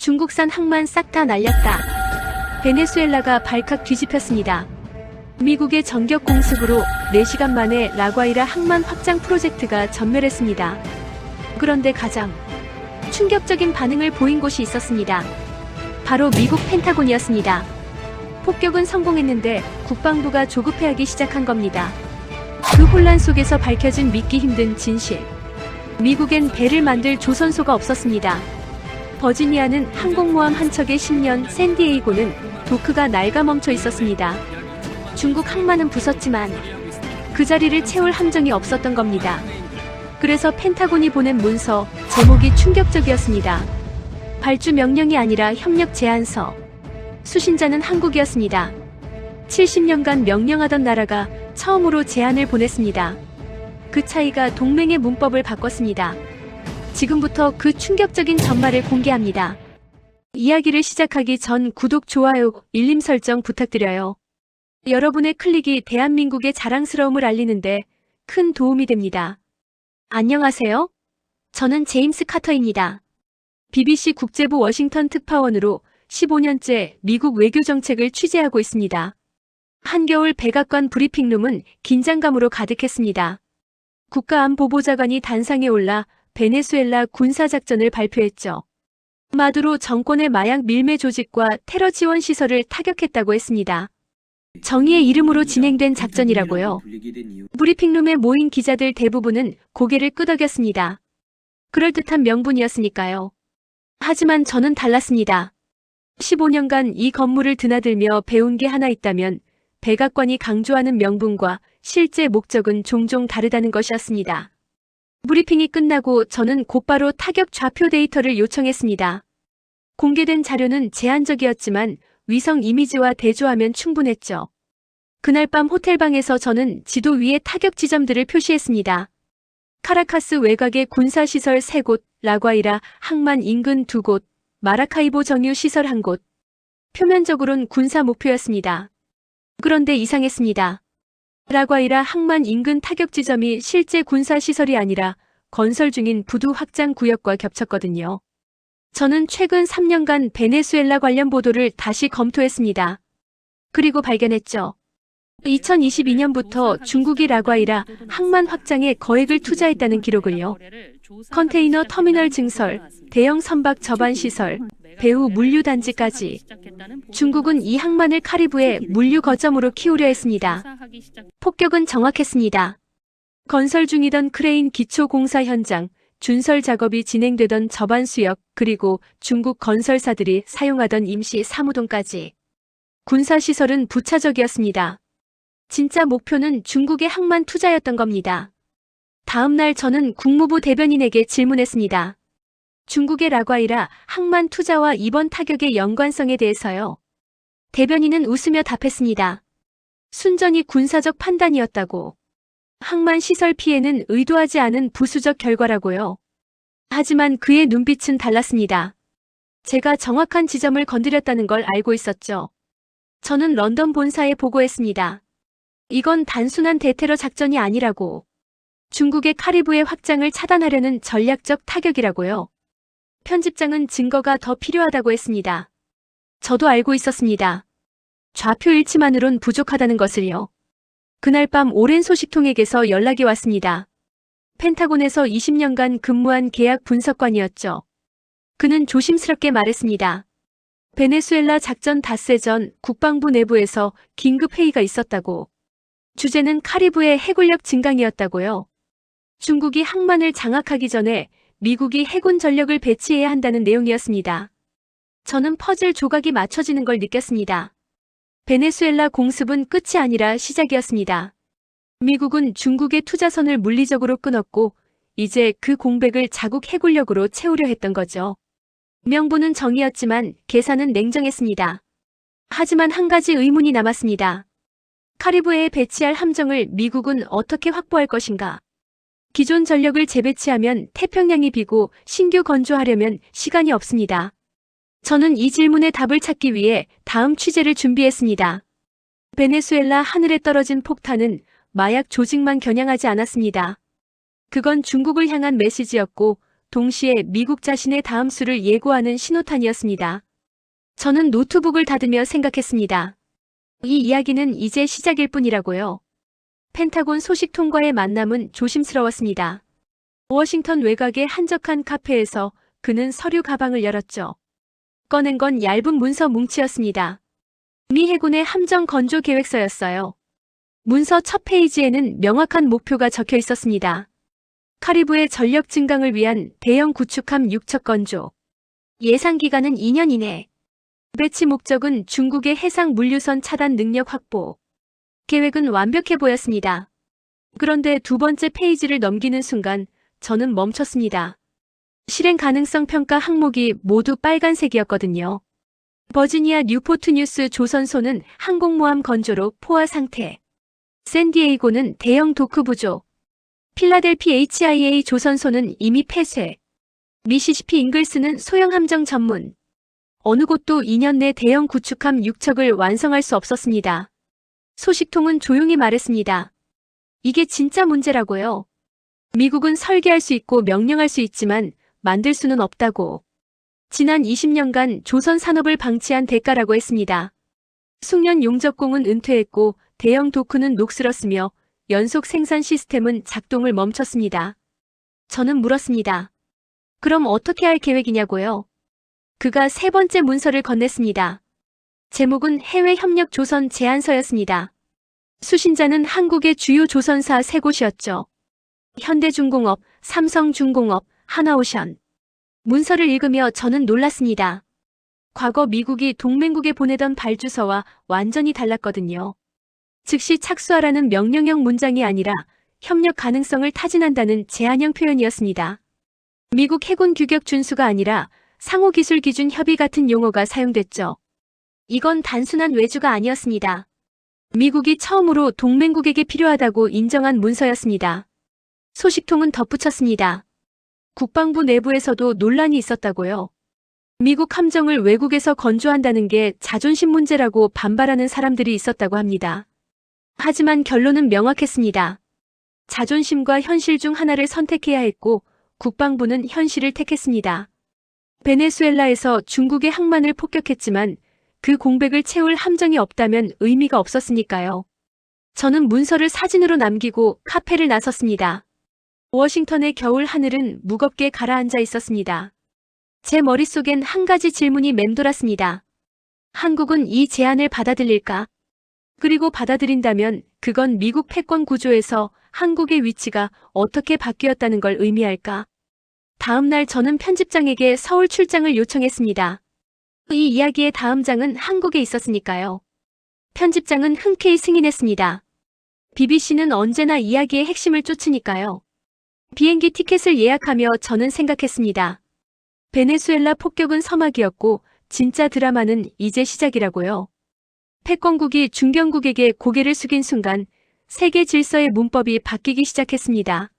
중국산 항만 싹 다 날렸다. 베네수엘라가 발칵 뒤집혔습니다. 미국의 전격 공습으로 4시간 만에 라과이라 항만 확장 프로젝트가 전멸했습니다. 그런데 가장 충격적인 반응을 보인 곳이 있었습니다. 바로 미국 펜타곤이었습니다. 폭격은 성공했는데 국방부가 조급해하기 시작한 겁니다. 그 혼란 속에서 밝혀진 믿기 힘든 진실. 미국엔 배를 만들 조선소가 없었습니다. 버지니아는 항공모함 한 척의 10년, 샌디에이고는 도크가 낡아 멈춰 있었습니다. 중국 항만은 부쉈지만 그 자리를 채울 함정이 없었던 겁니다. 그래서 펜타곤이 보낸 문서, 제목이 충격적이었습니다. 발주 명령이 아니라 협력 제안서. 수신자는 한국이었습니다. 70년간 명령하던 나라가 처음으로 제안을 보냈습니다. 그 차이가 동맹의 문법을 바꿨습니다. 지금부터 그 충격적인 전말을 공개합니다. 이야기를 시작하기 전 구독, 좋아요, 알림 설정 부탁드려요. 여러분의 클릭이 대한민국의 자랑스러움을 알리는데 큰 도움이 됩니다. 안녕하세요. 저는 제임스 카터입니다. BBC 국제부 워싱턴 특파원으로 15년째 미국 외교 정책을 취재하고 있습니다. 한겨울 백악관 브리핑룸은 긴장감으로 가득했습니다. 국가안보보좌관이 단상에 올라 베네수엘라 군사작전을 발표했죠. 마두로 정권의 마약 밀매 조직과 테러 지원 시설을 타격했다고 했습니다. 정의의 이름으로 진행된 작전이라고요. 브리핑룸에 모인 기자들 대부분은 고개를 끄덕였습니다. 그럴듯한 명분이었으니까요. 하지만 저는 달랐습니다. 15년간 이 건물을 드나들며 배운 게 하나 있다면 백악관이 강조하는 명분과 실제 목적은 종종 다르다는 것이었습니다. 브리핑이 끝나고 저는 곧바로 타격 좌표 데이터를 요청했습니다. 공개된 자료는 제한적이었지만 위성 이미지와 대조하면 충분했죠. 그날 밤 호텔방에서 저는 지도 위에 타격 지점들을 표시했습니다. 카라카스 외곽의 군사시설 3곳, 라과이라 항만 인근 2곳, 마라카이보 정유시설 1곳. 표면적으론 군사 목표였습니다. 그런데 이상했습니다. 라과이라 항만 인근 타격 지점이 실제 군사시설이 아니라 건설 중인 부두 확장 구역과 겹쳤거든요. 저는 최근 3년간 베네수엘라 관련 보도를 다시 검토했습니다. 그리고 발견했죠. 2022년부터 중국이 라과이라 항만 확장에 거액을 투자했다는 기록을요. 컨테이너 터미널 증설, 대형 선박 접안 시설, 배후 물류 단지까지. 중국은 이 항만을 카리브해 물류 거점으로 키우려 했습니다. 폭격은 정확했습니다. 건설 중이던 크레인 기초 공사 현장, 준설 작업이 진행되던 접안 수역, 그리고 중국 건설사들이 사용하던 임시 사무동까지. 군사시설은 부차적이었습니다. 진짜 목표는 중국의 항만 투자였던 겁니다. 다음 날 저는 국무부 대변인에게 질문했습니다. 중국의 라과이라 항만 투자와 이번 타격의 연관성에 대해서요. 대변인은 웃으며 답했습니다. 순전히 군사적 판단이었다고. 항만 시설 피해는 의도하지 않은 부수적 결과라고요. 하지만 그의 눈빛은 달랐습니다. 제가 정확한 지점을 건드렸다는 걸 알고 있었죠. 저는 런던 본사에 보고했습니다. 이건 단순한 대테러 작전이 아니라고. 중국의 카리브해 확장을 차단하려는 전략적 타격이라고요. 편집장은 증거가 더 필요하다고 했습니다. 저도 알고 있었습니다. 좌표 일치만으론 부족하다는 것을요. 그날 밤 오랜 소식통에게서 연락이 왔습니다. 펜타곤에서 20년간 근무한 계약 분석관이었죠. 그는 조심스럽게 말했습니다. 베네수엘라 작전 닷새 전 국방부 내부에서 긴급 회의가 있었다고. 주제는 카리브해 해군력 증강이었다고요. 중국이 항만을 장악하기 전에 미국이 해군 전력을 배치해야 한다는 내용이었습니다. 저는 퍼즐 조각이 맞춰지는 걸 느꼈습니다. 베네수엘라 공습은 끝이 아니라 시작이었습니다. 미국은 중국의 투자선을 물리적으로 끊었고 이제 그 공백을 자국 해군력으로 채우려 했던 거죠. 명분은 정의였지만 계산은 냉정했습니다. 하지만 한 가지 의문이 남았습니다. 카리브해에 배치할 함정을 미국은 어떻게 확보할 것인가? 기존 전력을 재배치하면 태평양이 비고 신규 건조하려면 시간이 없습니다. 저는 이 질문에 답을 찾기 위해 다음 취재를 준비했습니다. 베네수엘라 하늘에 떨어진 폭탄은 마약 조직만 겨냥하지 않았습니다. 그건 중국을 향한 메시지였고 동시에 미국 자신의 다음 수를 예고하는 신호탄이었습니다. 저는 노트북을 닫으며 생각했습니다. 이 이야기는 이제 시작일 뿐이라고요. 펜타곤 소식통과의 만남은 조심스러웠습니다. 워싱턴 외곽의 한적한 카페에서 그는 서류 가방을 열었죠. 꺼낸 건 얇은 문서 뭉치였습니다. 미 해군의 함정 건조 계획서였어요. 문서 첫 페이지에는 명확한 목표가 적혀 있었습니다. 카리브해 전력 증강을 위한 대형 구축함 6척 건조. 예상 기간은 2년 이내. 배치 목적은 중국의 해상 물류선 차단 능력 확보. 계획은 완벽해 보였습니다. 그런데 두 번째 페이지를 넘기는 순간 저는 멈췄습니다. 실행 가능성 평가 항목이 모두 빨간색이었거든요. 버지니아 뉴포트 뉴스 조선소는 항공모함 건조로 포화 상태. 샌디에이고는 대형 도크 부족. 필라델피 HIA 조선소는 이미 폐쇄. 미시시피 잉글스는 소형 함정 전문. 어느 곳도 2년 내 대형 구축함 6척을 완성할 수 없었습니다. 소식통은 조용히 말했습니다. 이게 진짜 문제라고요. 미국은 설계할 수 있고 명령할 수 있지만 만들 수는 없다고. 지난 20년간 조선 산업을 방치한 대가라고 했습니다. 숙련 용접공은 은퇴했고 대형 도크는 녹슬었으며 연속 생산 시스템은 작동을 멈췄습니다. 저는 물었습니다. 그럼 어떻게 할 계획이냐고요? 그가 세 번째 문서를 건넸습니다. 제목은 해외협력 조선 제안서였습니다. 수신자는 한국의 주요 조선사 세 곳이었죠. 현대중공업, 삼성중공업, 하나오션. 문서를 읽으며 저는 놀랐습니다. 과거 미국이 동맹국에 보내던 발주서와 완전히 달랐거든요. 즉시 착수하라는 명령형 문장이 아니라 협력 가능성을 타진한다는 제안형 표현이었습니다. 미국 해군 규격 준수가 아니라 상호기술 기준 협의 같은 용어가 사용됐죠. 이건 단순한 외주가 아니었습니다. 미국이 처음으로 동맹국에게 필요하다고 인정한 문서였습니다. 소식통은 덧붙였습니다. 국방부 내부에서도 논란이 있었다고요. 미국 함정을 외국에서 건조한다는 게 자존심 문제라고 반발하는 사람들이 있었다고 합니다. 하지만 결론은 명확했습니다. 자존심과 현실 중 하나를 선택해야 했고 국방부는 현실을 택했습니다. 베네수엘라에서 중국의 항만을 폭격했지만 그 공백을 채울 함정이 없다면 의미가 없었으니까요. 저는 문서를 사진으로 남기고 카페를 나섰습니다. 워싱턴의 겨울 하늘은 무겁게 가라앉아 있었습니다. 제 머릿속엔 한 가지 질문이 맴돌았습니다. 한국은 이 제안을 받아들일까? 그리고 받아들인다면 그건 미국 패권 구조에서 한국의 위치가 어떻게 바뀌었다는 걸 의미할까? 다음 날 저는 편집장에게 서울 출장을 요청했습니다. 이 이야기의 다음 장은 한국에 있었으니까요. 편집장은 흔쾌히 승인했습니다. BBC는 언제나 이야기의 핵심을 쫓으니까요. 비행기 티켓을 예약하며 저는 생각했습니다. 베네수엘라 폭격은 서막이었고 진짜 드라마는 이제 시작이라고요. 패권국이 중견국에게 고개를 숙인 순간 세계 질서의 문법이 바뀌기 시작했습니다.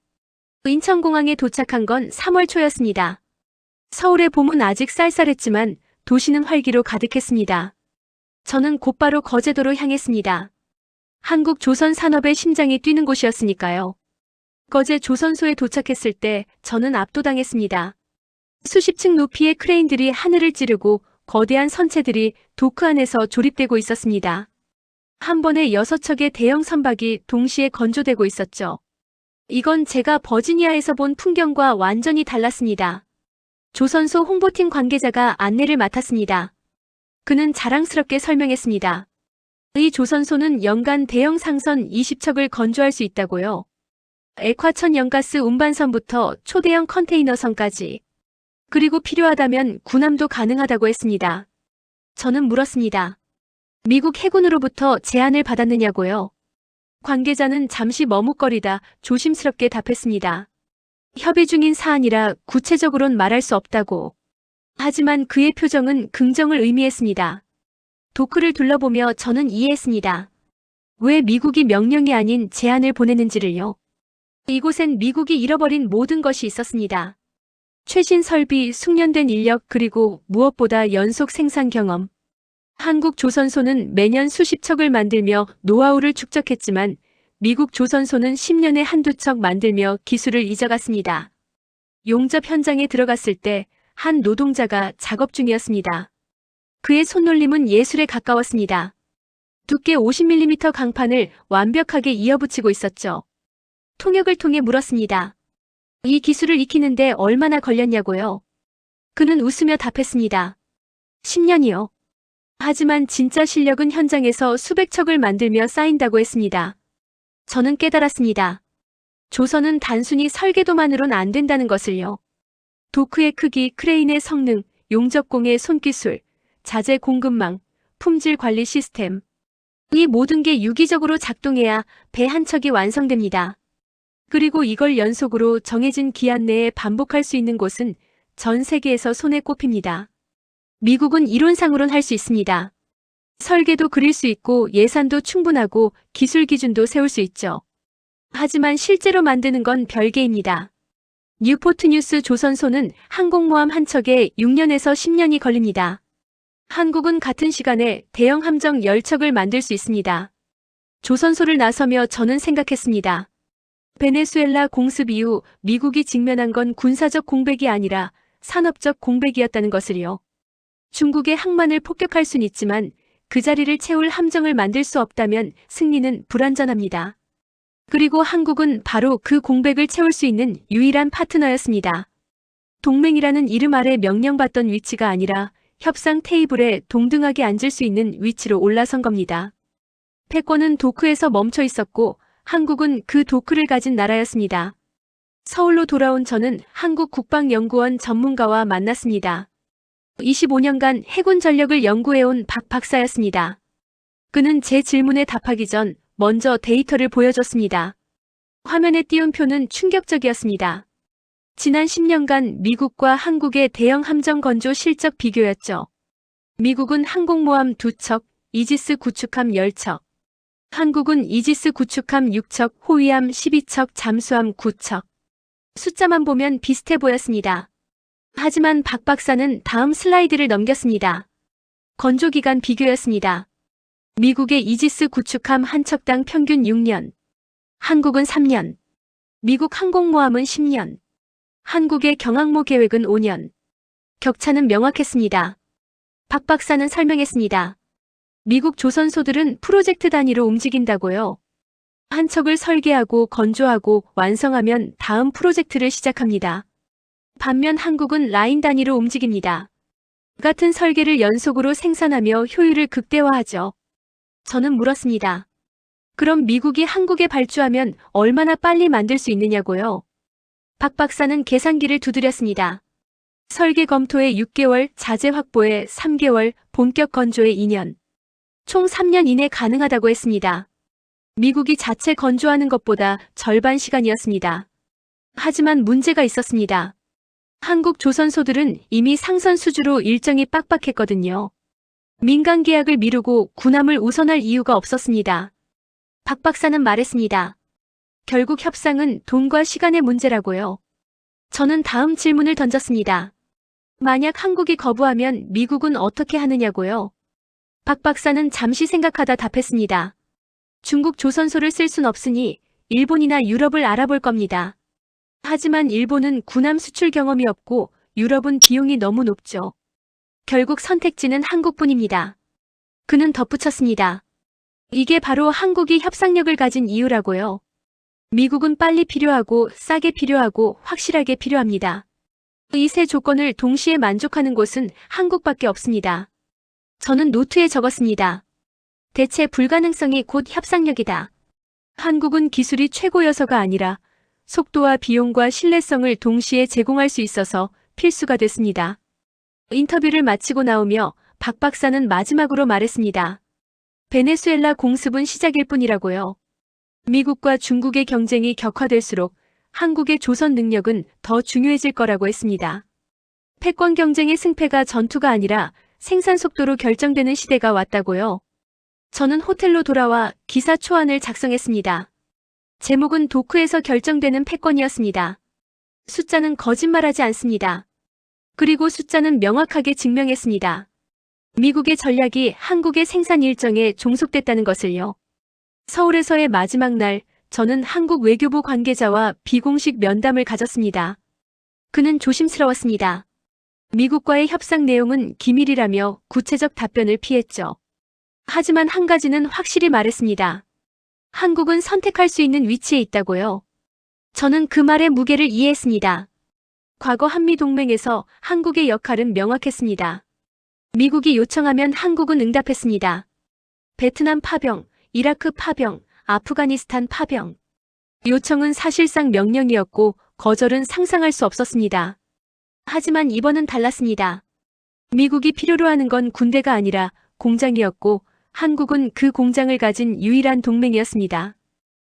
인천공항에 도착한 건 3월 초였습니다. 서울의 봄은 아직 쌀쌀했지만 도시는 활기로 가득했습니다. 저는 곧바로 거제도로 향했습니다. 한국 조선 산업의 심장이 뛰는 곳이었으니까요. 거제 조선소에 도착했을 때 저는 압도당했습니다. 수십 층 높이의 크레인들이 하늘을 찌르고 거대한 선체들이 도크 안에서 조립되고 있었습니다. 한 번에 6척의 대형 선박이 동시에 건조되고 있었죠. 이건 제가 버지니아에서 본 풍경과 완전히 달랐습니다. 조선소 홍보팀 관계자가 안내를 맡았습니다. 그는 자랑스럽게 설명했습니다. 이 조선소는 연간 대형 상선 20척을 건조할 수 있다고요. 액화천 연가스 운반선부터 초대형 컨테이너선까지. 그리고 필요하다면 군함도 가능하다고 했습니다. 저는 물었습니다. 미국 해군으로부터 제안을 받았느냐고요? 관계자는 잠시 머뭇거리다 조심스럽게 답했습니다. 협의 중인 사안이라 구체적으론 말할 수 없다고. 하지만 그의 표정은 긍정을 의미했습니다. 도크를 둘러보며 저는 이해했습니다. 왜 미국이 명령이 아닌 제안을 보내는지를요. 이곳엔 미국이 잃어버린 모든 것이 있었습니다. 최신 설비, 숙련된 인력, 그리고 무엇보다 연속 생산 경험. 한국 조선소는 매년 수십 척을 만들며 노하우를 축적했지만 미국 조선소는 10년에 한두 척 만들며 기술을 잊어갔습니다. 용접 현장에 들어갔을 때 한 노동자가 작업 중이었습니다. 그의 손놀림은 예술에 가까웠습니다. 두께 50mm 강판을 완벽하게 이어붙이고 있었죠. 통역을 통해 물었습니다. 이 기술을 익히는데 얼마나 걸렸냐고요? 그는 웃으며 답했습니다. 10년이요. 하지만 진짜 실력은 현장에서 수백 척을 만들며 쌓인다고 했습니다. 저는 깨달았습니다. 조선은 단순히 설계도만으론 안 된다는 것을요. 도크의 크기, 크레인의 성능, 용접공의 손기술, 자재 공급망, 품질 관리 시스템. 이 모든 게 유기적으로 작동해야 배 한 척이 완성됩니다. 그리고 이걸 연속으로 정해진 기한 내에 반복할 수 있는 곳은 전 세계에서 손에 꼽힙니다. 미국은 이론상으론 할 수 있습니다. 설계도 그릴 수 있고 예산도 충분하고 기술 기준도 세울 수 있죠. 하지만 실제로 만드는 건 별개입니다. 뉴포트 뉴스 조선소는 항공모함 한 척에 6년에서 10년이 걸립니다. 한국은 같은 시간에 대형 함정 10척을 만들 수 있습니다. 조선소를 나서며 저는 생각했습니다. 베네수엘라 공습 이후 미국이 직면한 건 군사적 공백이 아니라 산업적 공백이었다는 것을요. 중국의 항만을 폭격할 순 있지만 그 자리를 채울 함정을 만들 수 없다면 승리는 불완전합니다. 그리고 한국은 바로 그 공백을 채울 수 있는 유일한 파트너였습니다. 동맹이라는 이름 아래 명령받던 위치가 아니라 협상 테이블에 동등하게 앉을 수 있는 위치로 올라선 겁니다. 패권은 도크에서 멈춰 있었고 한국은 그 도크를 가진 나라였습니다. 서울로 돌아온 저는 한국 국방연구원 전문가와 만났습니다. 25년간 해군 전력을 연구해온 박 박사였습니다. 그는 제 질문에 답하기 전 먼저 데이터를 보여줬습니다. 화면에 띄운 표는 충격적이었습니다. 지난 10년간 미국과 한국의 대형 함정 건조 실적 비교였죠. 미국은 항공모함 2척, 이지스 구축함 10척. 한국은 이지스 구축함 6척, 호위함 12척, 잠수함 9척. 숫자만 보면 비슷해 보였습니다. 하지만 박 박사는 다음 슬라이드를 넘겼습니다. 건조기간 비교였습니다. 미국의 이지스 구축함 한 척당 평균 6년. 한국은 3년. 미국 항공모함은 10년. 한국의 경항모 계획은 5년. 격차는 명확했습니다. 박 박사는 설명했습니다. 미국 조선소들은 프로젝트 단위로 움직인다고요. 한 척을 설계하고 건조하고 완성하면 다음 프로젝트를 시작합니다. 반면 한국은 라인 단위로 움직입니다. 같은 설계를 연속으로 생산하며 효율을 극대화하죠. 저는 물었습니다. 그럼 미국이 한국에 발주하면 얼마나 빨리 만들 수 있느냐고요? 박 박사는 계산기를 두드렸습니다. 설계 검토에 6개월, 자재 확보에 3개월, 본격 건조에 2년. 총 3년 이내 가능하다고 했습니다. 미국이 자체 건조하는 것보다 절반 시간이었습니다. 하지만 문제가 있었습니다. 한국 조선소들은 이미 상선 수주로 일정이 빡빡했거든요. 민간 계약을 미루고 군함을 우선할 이유가 없었습니다. 박 박사는 말했습니다. 결국 협상은 돈과 시간의 문제라고요. 저는 다음 질문을 던졌습니다. 만약 한국이 거부하면 미국은 어떻게 하느냐고요? 박 박사는 잠시 생각하다 답했습니다. 중국 조선소를 쓸 순 없으니 일본이나 유럽을 알아볼 겁니다. 하지만 일본은 군함 수출 경험이 없고 유럽은 비용이 너무 높죠. 결국 선택지는 한국뿐입니다. 그는 덧붙였습니다. 이게 바로 한국이 협상력을 가진 이유라고요. 미국은 빨리 필요하고 싸게 필요하고 확실하게 필요합니다. 이 세 조건을 동시에 만족하는 곳은 한국밖에 없습니다. 저는 노트에 적었습니다. 대체 불가능성이 곧 협상력이다. 한국은 기술이 최고여서가 아니라 속도와 비용과 신뢰성을 동시에 제공할 수 있어서 필수가 됐습니다. 인터뷰를 마치고 나오며 박 박사는 마지막으로 말했습니다. 베네수엘라 공습은 시작일 뿐이라고요. 미국과 중국의 경쟁이 격화될수록 한국의 조선 능력은 더 중요해질 거라고 했습니다. 패권 경쟁의 승패가 전투가 아니라 생산 속도로 결정되는 시대가 왔다고요. 저는 호텔로 돌아와 기사 초안을 작성했습니다. 제목은 도크에서 결정되는 패권이었습니다. 숫자는 거짓말하지 않습니다. 그리고 숫자는 명확하게 증명했습니다. 미국의 전략이 한국의 생산 일정에 종속됐다는 것을요. 서울에서의 마지막 날, 저는 한국 외교부 관계자와 비공식 면담을 가졌습니다. 그는 조심스러웠습니다. 미국과의 협상 내용은 기밀이라며 구체적 답변을 피했죠. 하지만 한 가지는 확실히 말했습니다. 한국은 선택할 수 있는 위치에 있다고요. 저는 그 말의 무게를 이해했습니다. 과거 한미동맹에서 한국의 역할은 명확했습니다. 미국이 요청하면 한국은 응답했습니다. 베트남 파병, 이라크 파병, 아프가니스탄 파병. 요청은 사실상 명령이었고 거절은 상상할 수 없었습니다. 하지만 이번은 달랐습니다. 미국이 필요로 하는 건 군대가 아니라 공장이었고 한국은 그 공장을 가진 유일한 동맹이었습니다.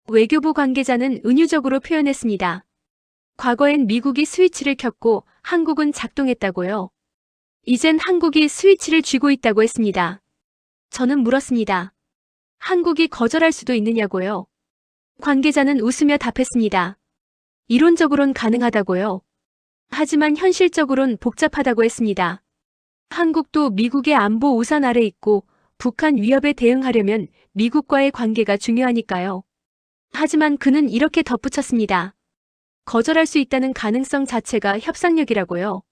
외교부 관계자는 은유적으로 표현했습니다. 과거엔 미국이 스위치를 켰고 한국은 작동했다고요. 이젠 한국이 스위치를 쥐고 있다고 했습니다. 저는 물었습니다. 한국이 거절할 수도 있느냐고요. 관계자는 웃으며 답했습니다. 이론적으론 가능하다고요. 하지만 현실적으론 복잡하다고 했습니다. 한국도 미국의 안보 우산 아래 있고 북한 위협에 대응하려면 미국과의 관계가 중요하니까요. 하지만 그는 이렇게 덧붙였습니다. 거절할 수 있다는 가능성 자체가 협상력이라고요.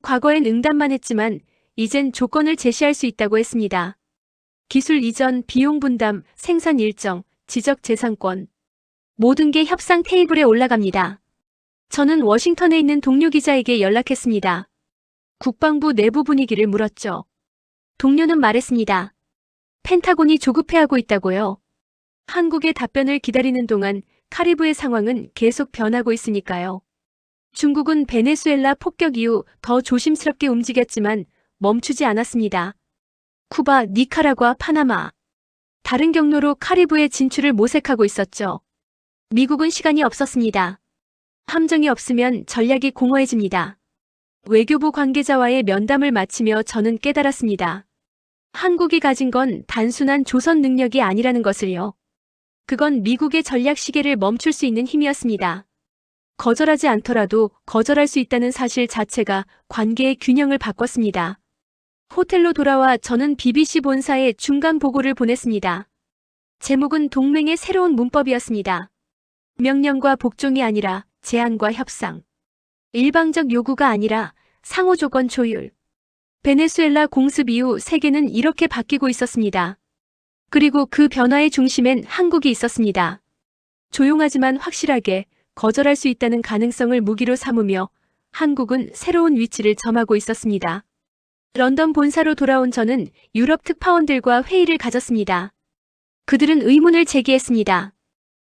과거엔 응답만 했지만 이젠 조건을 제시할 수 있다고 했습니다. 기술 이전, 비용 분담, 생산 일정, 지적 재산권. 모든 게 협상 테이블에 올라갑니다. 저는 워싱턴에 있는 동료 기자에게 연락했습니다. 국방부 내부 분위기를 물었죠. 동료는 말했습니다. 펜타곤이 조급해하고 있다고요. 한국의 답변을 기다리는 동안 카리브의 상황은 계속 변하고 있으니까요. 중국은 베네수엘라 폭격 이후 더 조심스럽게 움직였지만 멈추지 않았습니다. 쿠바, 니카라과, 파나마. 다른 경로로 카리브해 진출을 모색하고 있었죠. 미국은 시간이 없었습니다. 함정이 없으면 전략이 공허해집니다. 외교부 관계자와의 면담을 마치며 저는 깨달았습니다. 한국이 가진 건 단순한 조선 능력이 아니라는 것을요. 그건 미국의 전략 시계를 멈출 수 있는 힘이었습니다. 거절하지 않더라도 거절할 수 있다는 사실 자체가 관계의 균형을 바꿨습니다. 호텔로 돌아와 저는 BBC 본사에 중간 보고를 보냈습니다. 제목은 동맹의 새로운 문법이었습니다. 명령과 복종이 아니라 제안과 협상. 일방적 요구가 아니라 상호조건 조율. 베네수엘라 공습 이후 세계는 이렇게 바뀌고 있었습니다. 그리고 그 변화의 중심엔 한국이 있었습니다. 조용하지만 확실하게 거절할 수 있다는 가능성을 무기로 삼으며 한국은 새로운 위치를 점하고 있었습니다. 런던 본사로 돌아온 저는 유럽 특파원들과 회의를 가졌습니다. 그들은 의문을 제기했습니다.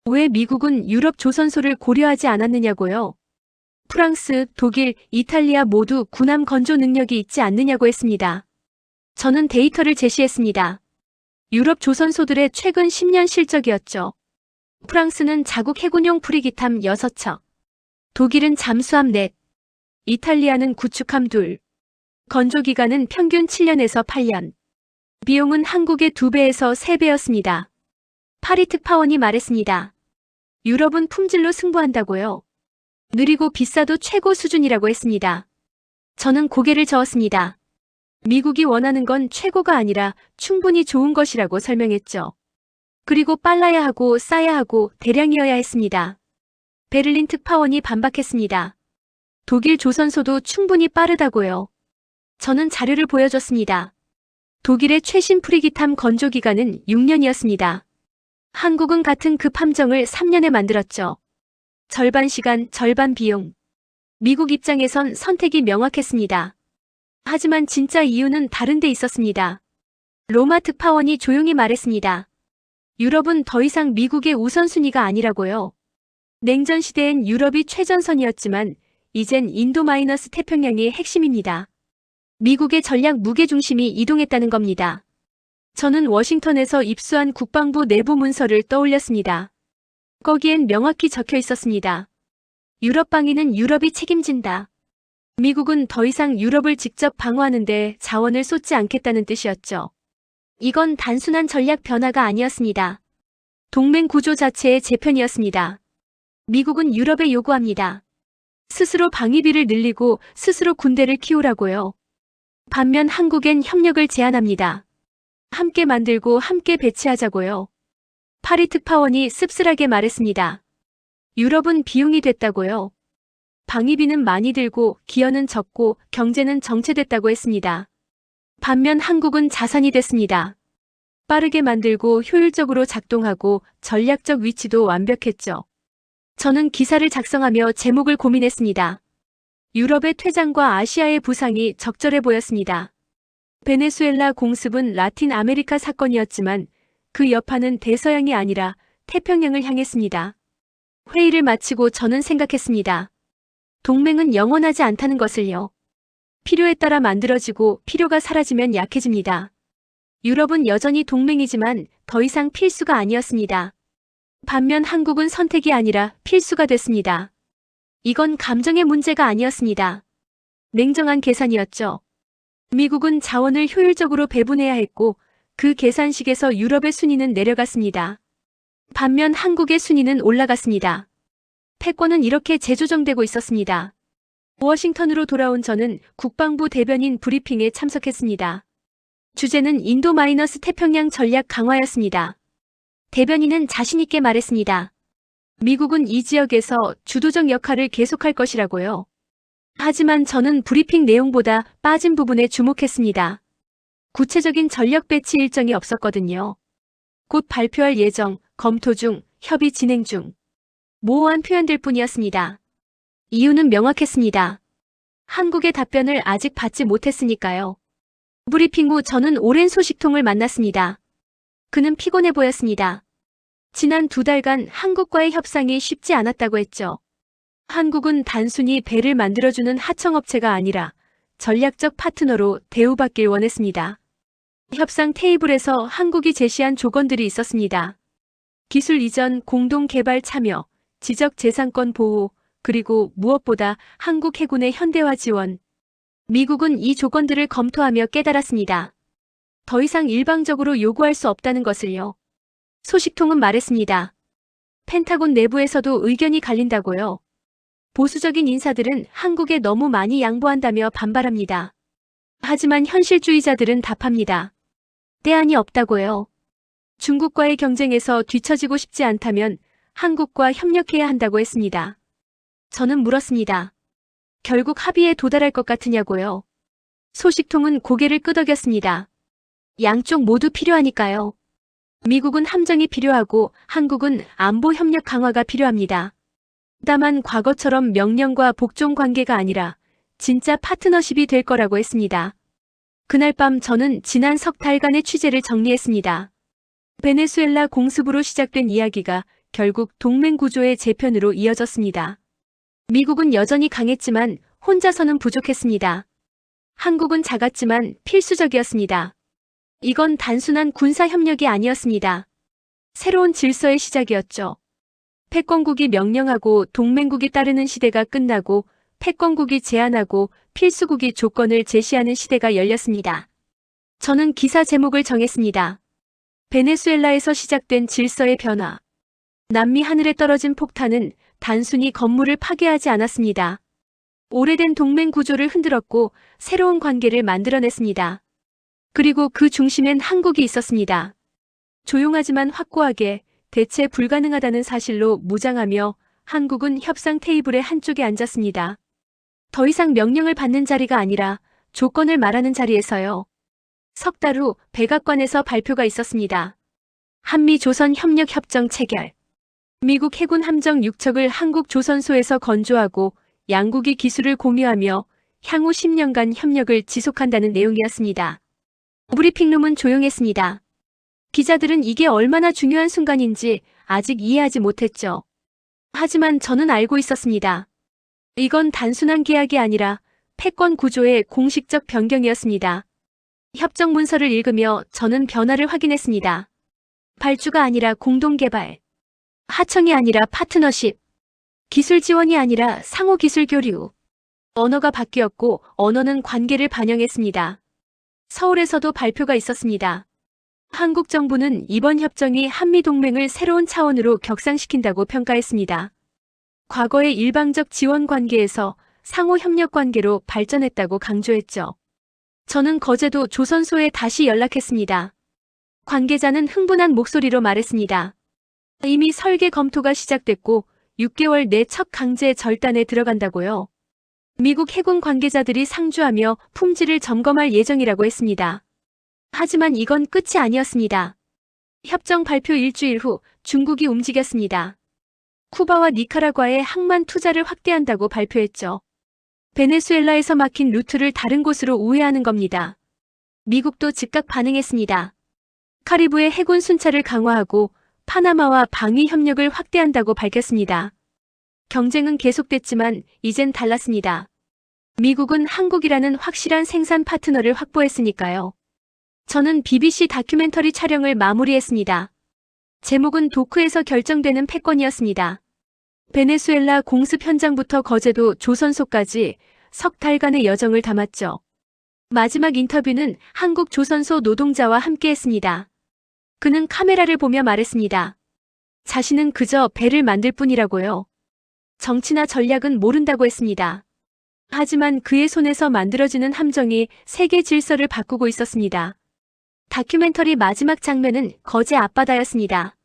왜 미국은 유럽 조선소를 고려하지 않았느냐고요? 프랑스, 독일, 이탈리아 모두 군함 건조 능력이 있지 않느냐고 했습니다. 저는 데이터를 제시했습니다. 유럽 조선소들의 최근 10년 실적이었죠. 프랑스는 자국 해군용 프리기함 6척, 독일은 잠수함 4, 이탈리아는 구축함 2, 건조기간은 평균 7년에서 8년, 비용은 한국의 2배에서 3배였습니다. 파리 특파원이 말했습니다. 유럽은 품질로 승부한다고요. 느리고 비싸도 최고 수준이라고 했습니다. 저는 고개를 저었습니다. 미국이 원하는 건 최고가 아니라 충분히 좋은 것이라고 설명했죠. 그리고 빨라야 하고 싸야 하고 대량이어야 했습니다. 베를린 특파원이 반박했습니다. 독일 조선소도 충분히 빠르다고요. 저는 자료를 보여줬습니다. 독일의 최신 프리기함 건조 기간은 6년이었습니다. 한국은 같은 급 함정을 3년에 만들었죠. 절반 시간, 절반 비용. 미국 입장에선 선택이 명확했습니다. 하지만 진짜 이유는 다른 데 있었습니다. 로마 특파원이 조용히 말했습니다. 유럽은 더 이상 미국의 우선순위가 아니라고요. 냉전 시대엔 유럽이 최전선이었지만 이젠 인도-태평양이 핵심입니다. 미국의 전략 무게중심이 이동했다는 겁니다. 저는 워싱턴에서 입수한 국방부 내부 문서를 떠올렸습니다. 거기엔 명확히 적혀 있었습니다. 유럽 방위는 유럽이 책임진다. 미국은 더 이상 유럽을 직접 방어하는데 자원을 쏟지 않겠다는 뜻이었죠. 이건 단순한 전략 변화가 아니었습니다. 동맹 구조 자체의 재편이었습니다. 미국은 유럽에 요구합니다. 스스로 방위비를 늘리고 스스로 군대를 키우라고요. 반면 한국엔 협력을 제안합니다. 함께 만들고 함께 배치하자고요. 파리 특파원이 씁쓸하게 말했습니다. 유럽은 비용이 됐다고요. 방위비는 많이 들고 기여는 적고 경제는 정체됐다고 했습니다. 반면 한국은 자산이 됐습니다. 빠르게 만들고 효율적으로 작동하고 전략적 위치도 완벽했죠. 저는 기사를 작성하며 제목을 고민했습니다. 유럽의 퇴장과 아시아의 부상이 적절해 보였습니다. 베네수엘라 공습은 라틴 아메리카 사건이었지만 그 여파는 대서양이 아니라 태평양을 향했습니다. 회의를 마치고 저는 생각했습니다. 동맹은 영원하지 않다는 것을요. 필요에 따라 만들어지고 필요가 사라지면 약해집니다. 유럽은 여전히 동맹이지만 더 이상 필수가 아니었습니다. 반면 한국은 선택이 아니라 필수가 됐습니다. 이건 감정의 문제가 아니었습니다. 냉정한 계산이었죠. 미국은 자원을 효율적으로 배분해야 했고 그 계산식에서 유럽의 순위는 내려갔습니다. 반면 한국의 순위는 올라갔습니다. 패권은 이렇게 재조정되고 있었습니다. 워싱턴으로 돌아온 저는 국방부 대변인 브리핑에 참석했습니다. 주제는 인도-태평양 전략 강화였습니다. 대변인은 자신있게 말했습니다. 미국은 이 지역에서 주도적 역할을 계속할 것이라고요. 하지만 저는 브리핑 내용보다 빠진 부분에 주목했습니다. 구체적인 전력 배치 일정이 없었거든요. 곧 발표할 예정, 검토 중, 협의 진행 중. 모호한 표현들 뿐이었습니다. 이유는 명확했습니다. 한국의 답변을 아직 받지 못했으니까요. 브리핑 후 저는 오랜 소식통을 만났습니다. 그는 피곤해 보였습니다. 지난 2달간 한국과의 협상이 쉽지 않았다고 했죠. 한국은 단순히 배를 만들어주는 하청업체가 아니라 전략적 파트너로 대우받길 원했습니다. 협상 테이블에서 한국이 제시한 조건들이 있었습니다. 기술 이전, 공동 개발 참여, 지적 재산권 보호, 그리고 무엇보다 한국 해군의 현대화 지원. 미국은 이 조건들을 검토하며 깨달았습니다. 더 이상 일방적으로 요구할 수 없다는 것을요. 소식통은 말했습니다. 펜타곤 내부에서도 의견이 갈린다고요. 보수적인 인사들은 한국에 너무 많이 양보한다며 반발합니다. 하지만 현실주의자들은 답합니다. 대안이 없다고요. 중국과의 경쟁에서 뒤처지고 싶지 않다면 한국과 협력해야 한다고 했습니다. 저는 물었습니다. 결국 합의에 도달할 것 같으냐고요. 소식통은 고개를 끄덕였습니다. 양쪽 모두 필요하니까요. 미국은 함정이 필요하고 한국은 안보 협력 강화가 필요합니다. 다만 과거처럼 명령과 복종 관계가 아니라 진짜 파트너십이 될 거라고 했습니다. 그날 밤 저는 지난 석 달간의 취재를 정리했습니다. 베네수엘라 공습으로 시작된 이야기가 결국 동맹 구조의 재편으로 이어졌습니다. 미국은 여전히 강했지만 혼자서는 부족했습니다. 한국은 작았지만 필수적이었습니다. 이건 단순한 군사 협력이 아니었습니다. 새로운 질서의 시작이었죠. 패권국이 명령하고 동맹국이 따르는 시대가 끝나고 패권국이 제안하고 필수국이 조건을 제시하는 시대가 열렸습니다. 저는 기사 제목을 정했습니다. 베네수엘라에서 시작된 질서의 변화. 남미 하늘에 떨어진 폭탄은 단순히 건물을 파괴하지 않았습니다. 오래된 동맹 구조를 흔들었고 새로운 관계를 만들어냈습니다. 그리고 그 중심엔 한국이 있었습니다. 조용하지만 확고하게 대체 불가능하다는 사실로 무장하며 한국은 협상 테이블의 한쪽에 앉았습니다. 더 이상 명령을 받는 자리가 아니라 조건을 말하는 자리에서요. 석 달 후 백악관에서 발표가 있었습니다. 한미-조선-협력협정 체결. 미국 해군 함정 6척을 한국 조선소에서 건조하고 양국이 기술을 공유하며 향후 10년간 협력을 지속한다는 내용이었습니다. 브리핑룸은 조용했습니다. 기자들은 이게 얼마나 중요한 순간인지 아직 이해하지 못했죠. 하지만 저는 알고 있었습니다. 이건 단순한 계약이 아니라 패권 구조의 공식적 변경이었습니다. 협정 문서를 읽으며 저는 변화를 확인했습니다. 발주가 아니라 공동개발, 하청이 아니라 파트너십, 기술 지원이 아니라 상호 기술 교류. 언어가 바뀌었고 언어는 관계를 반영했습니다. 서울에서도 발표가 있었습니다. 한국 정부는 이번 협정이 한미동맹을 새로운 차원으로 격상시킨다고 평가했습니다. 과거의 일방적 지원 관계에서 상호 협력 관계로 발전했다고 강조했죠. 저는 거제도 조선소에 다시 연락했습니다. 관계자는 흥분한 목소리로 말했습니다. 이미 설계 검토가 시작됐고 6개월 내 첫 강제 절단에 들어간다고요. 미국 해군 관계자들이 상주하며 품질을 점검할 예정이라고 했습니다. 하지만 이건 끝이 아니었습니다. 협정 발표 일주일 후 중국이 움직였습니다. 쿠바와 니카라과의 항만 투자를 확대한다고 발표했죠. 베네수엘라에서 막힌 루트를 다른 곳으로 우회하는 겁니다. 미국도 즉각 반응했습니다. 카리브해 해군 순찰을 강화하고 파나마와 방위 협력을 확대한다고 밝혔습니다. 경쟁은 계속됐지만 이젠 달랐습니다. 미국은 한국이라는 확실한 생산 파트너를 확보했으니까요. 저는 BBC 다큐멘터리 촬영을 마무리했습니다. 제목은 도크에서 결정되는 패권이었습니다. 베네수엘라 공습 현장부터 거제도 조선소까지 석 달간의 여정을 담았죠. 마지막 인터뷰는 한국 조선소 노동자와 함께했습니다. 그는 카메라를 보며 말했습니다. 자신은 그저 배를 만들 뿐이라고요. 정치나 전략은 모른다고 했습니다. 하지만 그의 손에서 만들어지는 함정이 세계 질서를 바꾸고 있었습니다. 다큐멘터리 마지막 장면은 거제 앞바다였습니다.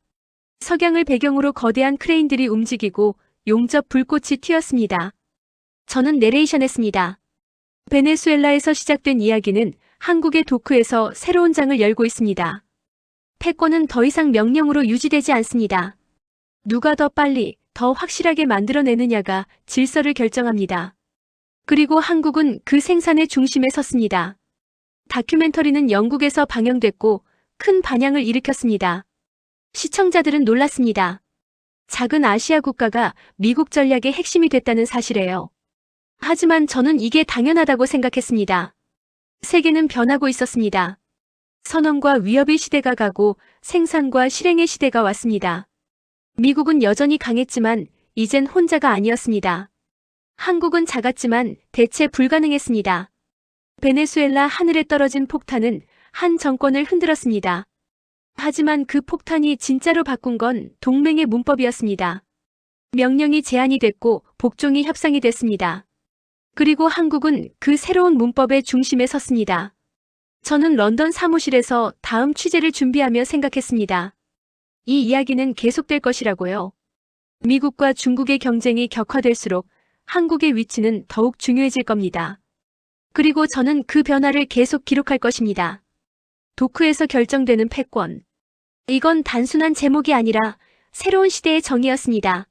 석양을 배경으로 거대한 크레인들이 움직이고 용접 불꽃이 튀었습니다. 저는 내레이션했습니다. 베네수엘라에서 시작된 이야기는 한국의 도크에서 새로운 장을 열고 있습니다. 패권은 더 이상 명령으로 유지되지 않습니다. 누가 더 빨리, 더 확실하게 만들어내느냐가 질서를 결정합니다. 그리고 한국은 그 생산의 중심에 섰습니다. 다큐멘터리는 영국에서 방영됐고 큰 반향을 일으켰습니다. 시청자들은 놀랐습니다. 작은 아시아 국가가 미국 전략의 핵심이 됐다는 사실에요. 하지만 저는 이게 당연하다고 생각했습니다. 세계는 변하고 있었습니다. 선언과 위협의 시대가 가고 생산과 실행의 시대가 왔습니다. 미국은 여전히 강했지만 이젠 혼자가 아니었습니다. 한국은 작았지만 대체 불가능했습니다. 베네수엘라 하늘에 떨어진 폭탄은 한 정권을 흔들었습니다. 하지만 그 폭탄이 진짜로 바꾼 건 동맹의 문법이었습니다. 명령이 제안이 됐고 복종이 협상이 됐습니다. 그리고 한국은 그 새로운 문법의 중심에 섰습니다. 저는 런던 사무실에서 다음 취재를 준비하며 생각했습니다. 이 이야기는 계속될 것이라고요. 미국과 중국의 경쟁이 격화될수록 한국의 위치는 더욱 중요해질 겁니다. 그리고 저는 그 변화를 계속 기록할 것입니다. 도크에서 결정되는 패권. 이건 단순한 제목이 아니라 새로운 시대의 정의였습니다.